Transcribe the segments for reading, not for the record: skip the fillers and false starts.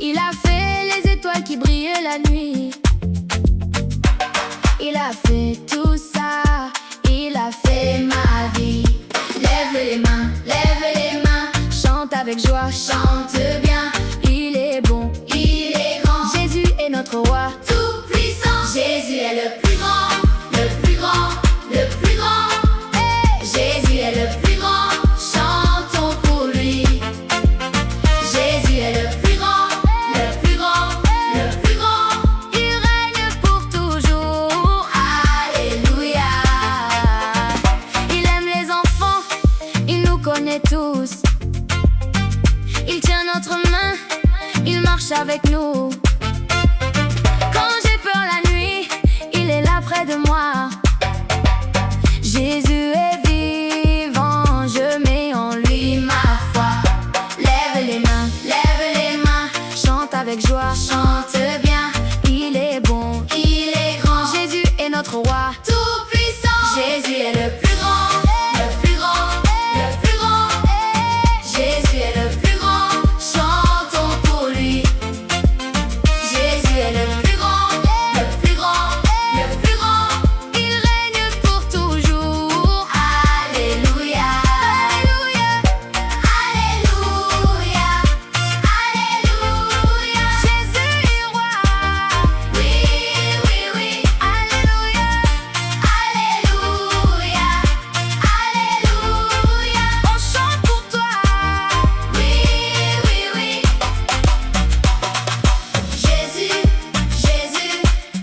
Il a fait les étoiles qui brillaient la nuit. Il a fait tout ça, il a fait ma vie. Lève les mains, chante avec joie, chante bien. Il est bon, il est grand. Jésus est notre roi, tout puissant. Jésus est le plus grand, le plus grand, le plus grand. Hey! Jésus est le plus grand, chantons pour lui. Jésus est le plus grand, le plus grand, le plus grand. Il règne pour toujours, alléluia. Il aime les enfants, il nous connaît tous. Il tient notre main, il marche avec nous. Quand j'ai peur la nuit, il est là près de moi. Jésus est vivant, je mets en lui ma foi. Lève les mains, chante avec joie, chante bien. Il est bon, il est grand. Jésus est notre roi, tout puissant. Jésus est le plus grand, le plus grand, le plus grand. Jésus est le plus grand, chantons pour lui. Jésus est le plus grand, le plus grand, le plus grand. Il règne pour toujours, alléluia. Alléluia, alléluia, alléluia. Jésus est roi, oui, oui, oui. Alléluia, alléluia, alléluia. On chante pour toi, oui, oui, oui. Jésus, Jésus,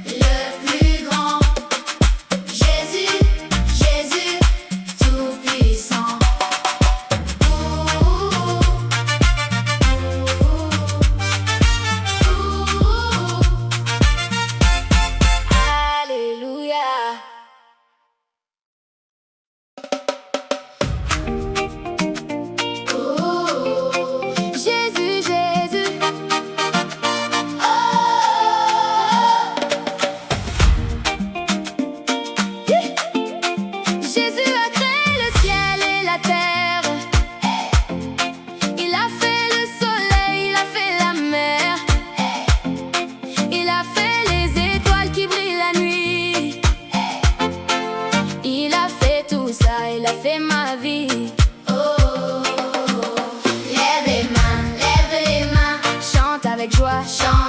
le plus grand. Jésus, Jésus, tout puissant. Alléluia. Jésus, Jésus. Jésus a créé le ciel et la terre. Il a fait le soleil, il a fait la mer. Il a fait les étoiles qui brillent la nuit. Il a fait tout ça, il a fait ma vie. Lève les mains, chante avec joie, chante.